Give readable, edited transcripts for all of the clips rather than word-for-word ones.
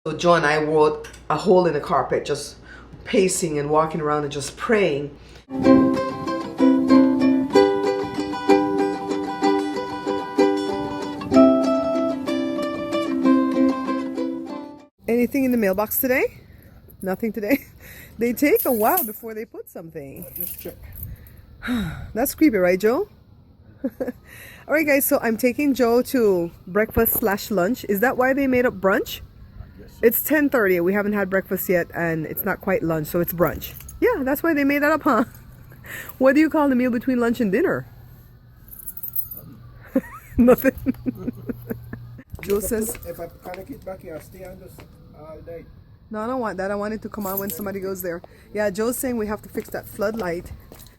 So Joe and I wrote a hole in the carpet, just pacing and walking around and just praying. Anything in the mailbox today? Nothing today? They take a while before they put something. Just check. That's creepy, right, Joe? Alright guys, so I'm taking Joe to breakfast/lunch. Is that why they made up brunch? It's 10:30. We haven't had breakfast yet and it's not quite lunch, so it's brunch. Yeah, that's why they made that up, huh? What do you call the meal between lunch and dinner? Nothing. Joe says, if I connect it back here, I'll stay on this all day. no, I don't want that. I want it to come on when somebody goes there. Yeah, Joe's saying we have to fix that floodlight.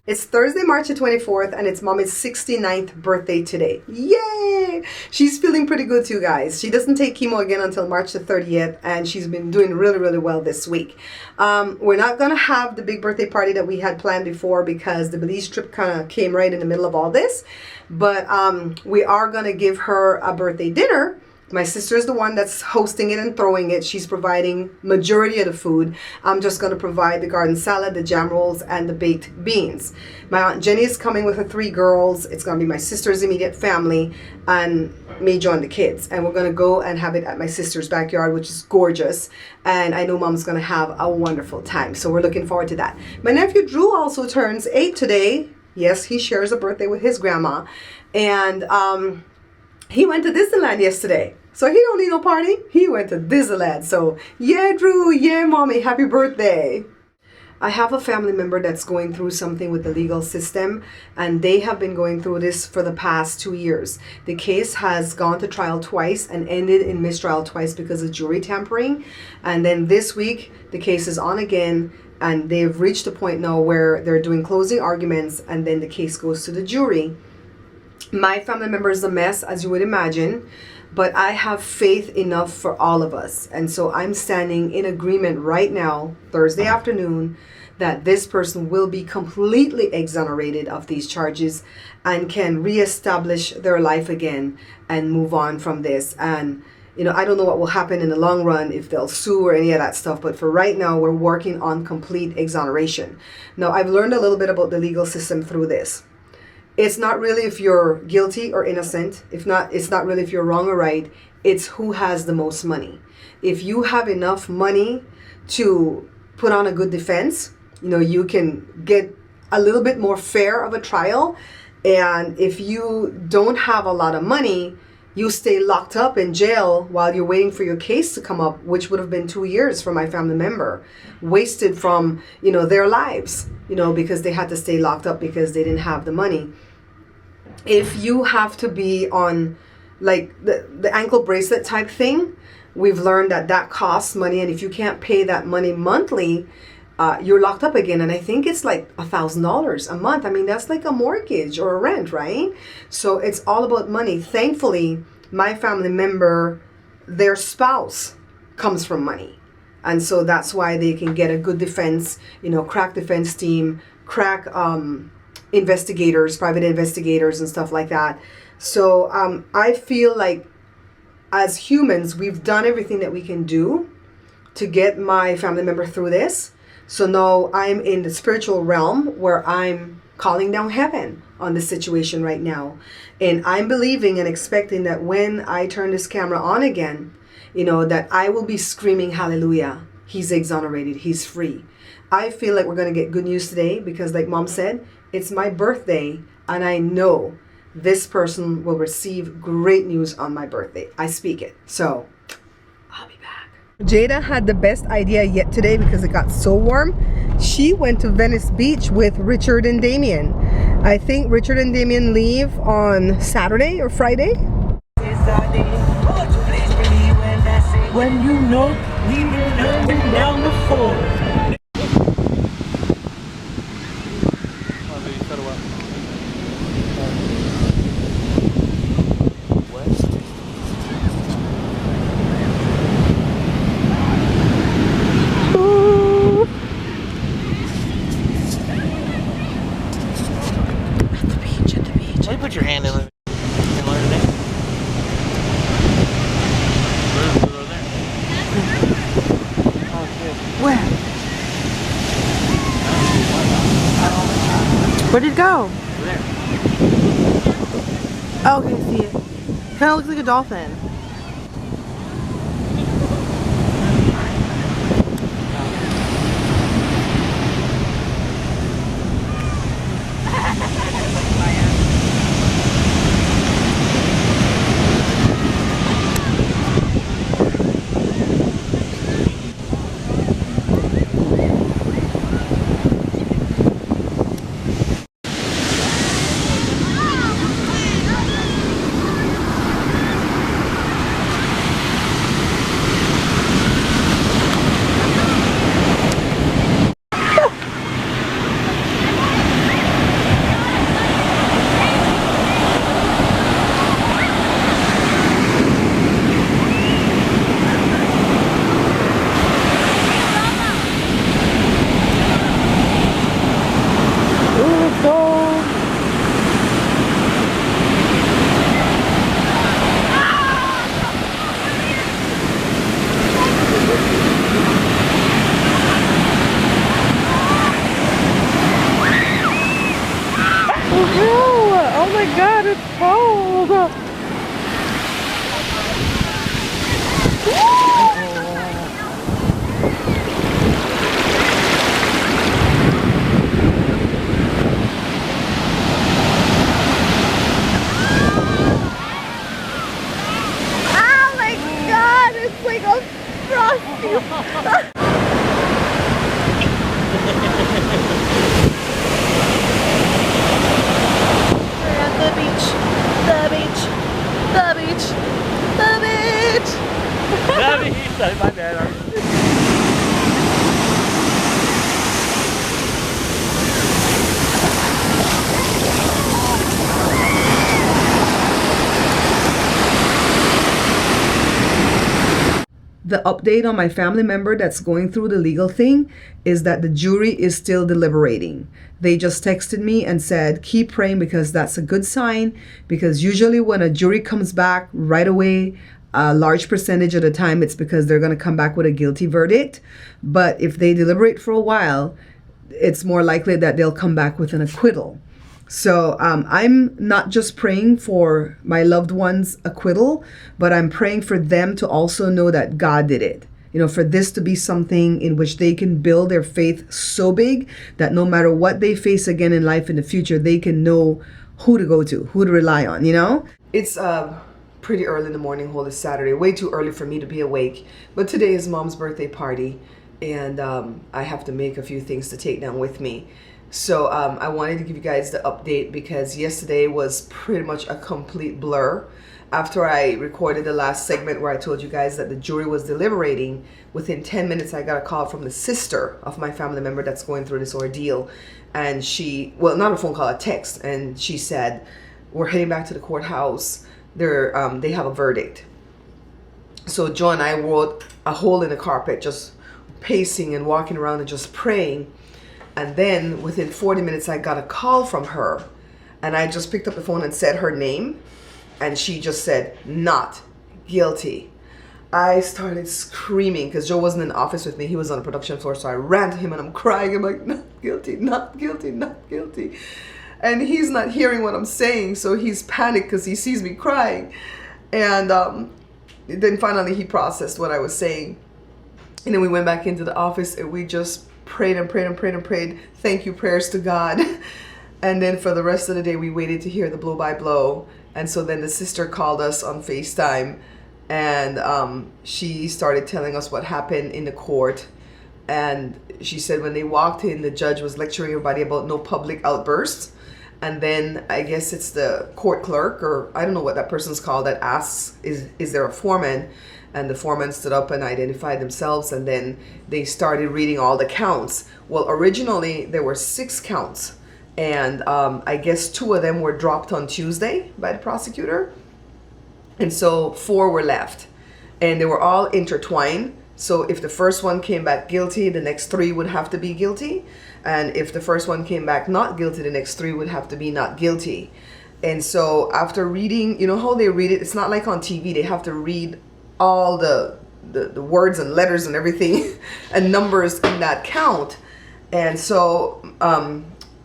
It's Thursday, March the 24th, and it's Mommy's 69th birthday today. Yay! She's feeling pretty good too, guys. She doesn't take chemo again until March the 30th, and she's been doing really, really well this week. We're not going to have the big birthday party that we had planned before because the Belize trip kind of came right in the middle of all this. But we are going to give her a birthday dinner. My sister is the one that's hosting it and throwing it. She's providing majority of the food. I'm just going to provide the garden salad, the jam rolls, and the baked beans. My Aunt Jenny is coming with her 3 girls. It's going to be my sister's immediate family and me, Joe, and the kids. And we're going to go and have it at my sister's backyard, which is gorgeous. And I know Mom's going to have a wonderful time. So we're looking forward to that. My nephew Drew also turns 8 today. Yes, he shares a birthday with his grandma. And he went to Disneyland yesterday. So he don't need no party. He went to Disneyland. So yeah, Drew, yeah, Mommy, happy birthday. I have a family member that's going through something with the legal system, and they have been going through this for the past 2 years. The case has gone to trial twice and ended in mistrial twice because of jury tampering. And then this week, the case is on again, and they've reached a point now where they're doing closing arguments, and then the case goes to the jury. My family member is a mess, as you would imagine, but I have faith enough for all of us. And so I'm standing in agreement right now, Thursday afternoon, that this person will be completely exonerated of these charges and can reestablish their life again and move on from this. And, you know, I don't know what will happen in the long run, if they'll sue or any of that stuff. But for right now, we're working on complete exoneration. Now, I've learned a little bit about the legal system through this. It's not really if you're guilty or innocent. It's not really if you're wrong or right. It's who has the most money. If you have enough money to put on a good defense, you know, you can get a little bit more fair of a trial. And if you don't have a lot of money, you stay locked up in jail while you're waiting for your case to come up, which would have been 2 years for my family member, wasted from, you know, their lives, you know, because they had to stay locked up because they didn't have the money. If you have to be on like the ankle bracelet type thing, we've learned that that costs money. And if you can't pay that money monthly, you're locked up again. And I think it's like $1,000 a month. I mean, that's like a mortgage or a rent, right? So it's all about money. Thankfully, my family member, their spouse comes from money. And so that's why they can get a good defense, you know, crack defense team, crack investigators, private investigators and stuff like that. So I feel like as humans, we've done everything that we can do to get my family member through this. So now I'm in the spiritual realm where I'm calling down heaven on this situation right now. And I'm believing and expecting that when I turn this camera on again, you know, that I will be screaming, hallelujah, he's exonerated, he's free. I feel like we're going to get good news today because like Mom said, it's my birthday and I know this person will receive great news on my birthday. I speak it. So I'll be back. Jada had the best idea yet today because it got so warm. She went to Venice Beach with Richard and Damian. I think Richard and Damian leave on Saturday or Friday. When you know we've been down before. Put your hand in it. You can learn it. Where? Where did it go? There. Oh, okay, I see it. Kind of looks like a dolphin. Oh my god, it's cold! Oh my god, it's like a frosty. The beach, the beach, the beach, the beach. My bad. The update on my family member that's going through the legal thing is that the jury is still deliberating. They just texted me and said, keep praying because that's a good sign. Because usually when a jury comes back right away, a large percentage of the time, it's because they're going to come back with a guilty verdict. But if they deliberate for a while, it's more likely that they'll come back with an acquittal. So I'm not just praying for my loved one's acquittal, but I'm praying for them to also know that God did it. You know, for this to be something in which they can build their faith so big that no matter what they face again in life in the future, they can know who to go to, who to rely on, you know? It's pretty early in the morning, Holy Saturday, way too early for me to be awake. But today is Mom's birthday party, and I have to make a few things to take down with me. So I wanted to give you guys the update because yesterday was pretty much a complete blur. After I recorded the last segment where I told you guys that the jury was deliberating, within 10 minutes I got a call from the sister of my family member that's going through this ordeal. And she, well, not a phone call, a text. And she said, we're heading back to the courthouse. They have a verdict. So Joe and I wrote a hole in the carpet, just pacing and walking around and just praying. And then within 40 minutes, I got a call from her. And I just picked up the phone and said her name. And she just said, not guilty. I started screaming because Joe wasn't in the office with me. He was on the production floor. So I ran to him and I'm crying. I'm like, not guilty, not guilty, not guilty. And he's not hearing what I'm saying. So he's panicked because he sees me crying. And then finally he processed what I was saying. And then we went back into the office and we just prayed and prayed and prayed and prayed. Thank you prayers to God. And then for the rest of the day, we waited to hear the blow by blow. And so then the sister called us on FaceTime and she started telling us what happened in the court. And she said when they walked in, the judge was lecturing everybody about no public outbursts. And then I guess it's the court clerk, or I don't know what that person's called, that asks, is there a foreman? And the foreman stood up and identified themselves, and then they started reading all the counts. Well, originally there were 6 counts, and I guess 2 of them were dropped on Tuesday by the prosecutor, and so 4 were left, and they were all intertwined. So if the first one came back guilty, the next 3 would have to be guilty, and if the first one came back not guilty, the next 3 would have to be not guilty. And so after reading, you know how they read it, it's not like on TV, they have to read all the the words and letters and everything and numbers in that count. And so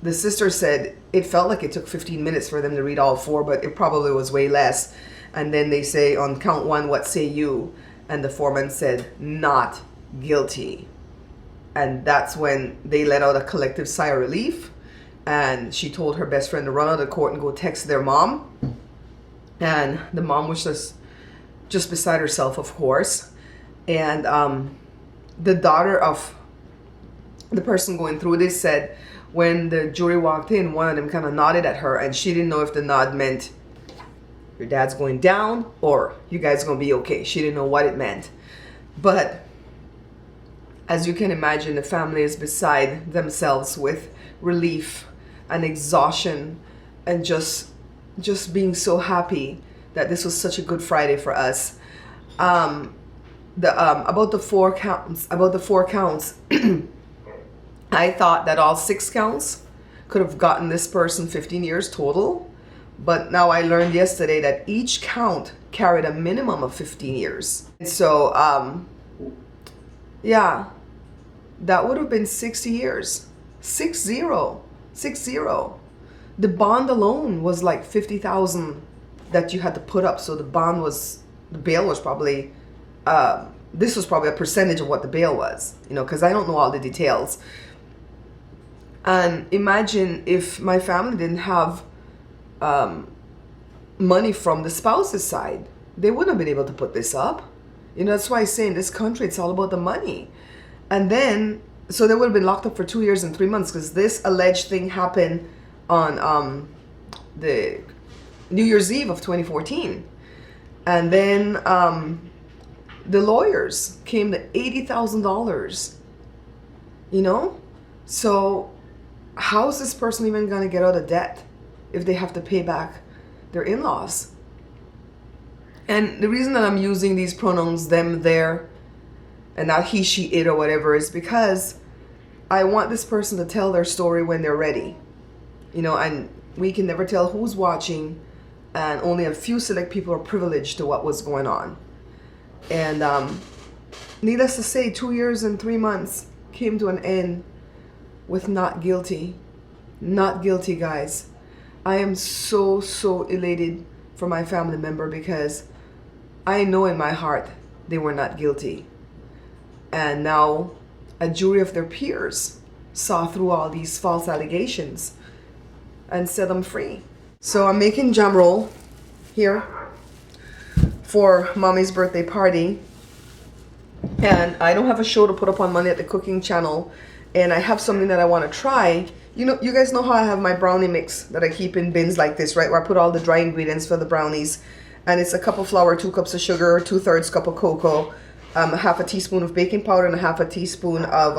the sister said it felt like it took 15 minutes for them to read all 4, but it probably was way less. And then they say on count 1, what say you? And the foreman said, not guilty. And that's when they let out a collective sigh of relief. And she told her best friend to run out of court and go text their mom. And the mom was just beside herself, of course. And the daughter of the person going through this said when the jury walked in, one of them kind of nodded at her, and she didn't know if the nod meant your dad's going down or you guys are going to be okay. She didn't know what it meant. But as you can imagine, the family is beside themselves with relief and exhaustion and just being so happy that this was such a good Friday for us. About the four counts, I thought that all 6 counts could have gotten this person 15 years total, but now I learned yesterday that each count carried a minimum of 15 years. And so, yeah, that would have been 60 years. 60. The bond alone was like $50,000 that you had to put up. So the bail was probably, this was probably a percentage of what the bail was, because I don't know all the details. And imagine if my family didn't have money from the spouse's side, they wouldn't have been able to put this up. That's why I say in this country, it's all about the money. And then, so they would have been locked up for 2 years and 3 months because this alleged thing happened on the New Year's Eve of 2014. And then the lawyers came to $80,000, So how is this person even going to get out of debt if they have to pay back their in-laws? And the reason that I'm using these pronouns them, their, and not he, she, it, or whatever is because I want this person to tell their story when they're ready. And we can never tell who's watching, and only a few select people are privileged to what was going on. And needless to say, 2 years and 3 months came to an end with not guilty. Not guilty, guys. I am so elated for my family member because I know in my heart they were not guilty. And now a jury of their peers saw through all these false allegations and set them free. So I'm making jam roll here for Mommy's birthday party. And I don't have a show to put up on Monday at the cooking channel. And I have something that I want to try. You guys know how I have my brownie mix that I keep in bins like this, right? Where I put all the dry ingredients for the brownies. And it's a cup of flour, 2 cups of sugar, 2/3 cup of cocoa, half a teaspoon of baking powder, and half a teaspoon of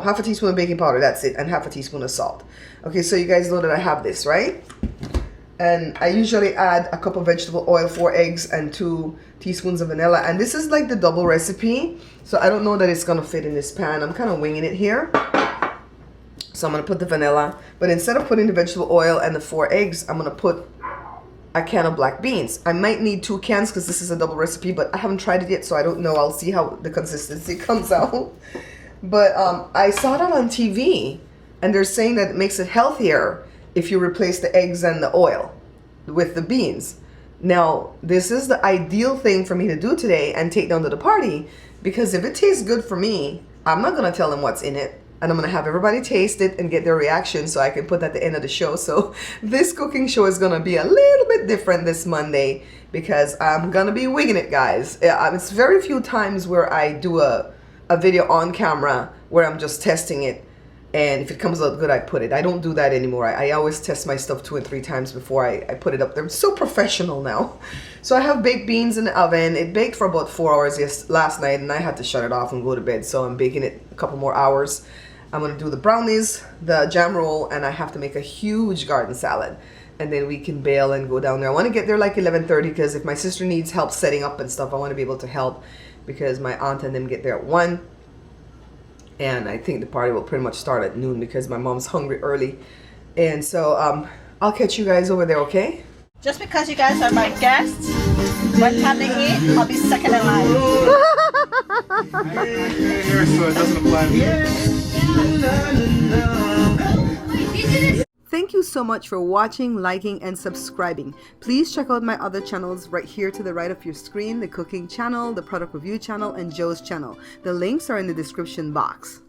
half a teaspoon of baking powder, that's it, and half a teaspoon of salt. Okay, so you guys know that I have this, right? And I usually add a cup of vegetable oil, 4 eggs, and 2 teaspoons of vanilla. And this is like the double recipe, so I don't know that it's gonna fit in this pan. I'm kind of winging it here. So I'm gonna put the vanilla, but instead of putting the vegetable oil and the 4 eggs, I'm gonna put a can of black beans. I might need 2 cans because this is a double recipe, but I haven't tried it yet, so I don't know. I'll see how the consistency comes out. But I saw that on TV, and they're saying that it makes it healthier if you replace the eggs and the oil with the beans. Now, this is the ideal thing for me to do today and take down to the party, because if it tastes good for me, I'm not gonna tell them what's in it, and I'm gonna have everybody taste it and get their reaction so I can put that at the end of the show. So this cooking show is gonna be a little bit different this Monday because I'm gonna be winging it, guys. It's very few times where I do a video on camera where I'm just testing it, and if it comes out good, I put it. I don't do that anymore. I always test my stuff 2 and 3 times before I put it up there. I'm so professional now. So I have baked beans in the oven. It baked for about 4 hours last night, and I had to shut it off and go to bed, so I'm baking it a couple more hours. I'm gonna do the brownies, the jam roll, and I have to make a huge garden salad, and then we can bail and go down there. I want to get there like 11:30 because if my sister needs help setting up and stuff, I want to be able to help because my aunt and them get there at 1. And I think the party will pretty much start at noon because my mom's hungry early. And so I'll catch you guys over there, okay? Just because you guys are my guests By the time they eat, I'll be second in line. Here, so it doesn't apply to me. Thank you so much for watching, liking, and subscribing. Please check out my other channels right here to the right of your screen, the cooking channel, the product review channel, and Joe's channel. The links are in the description box.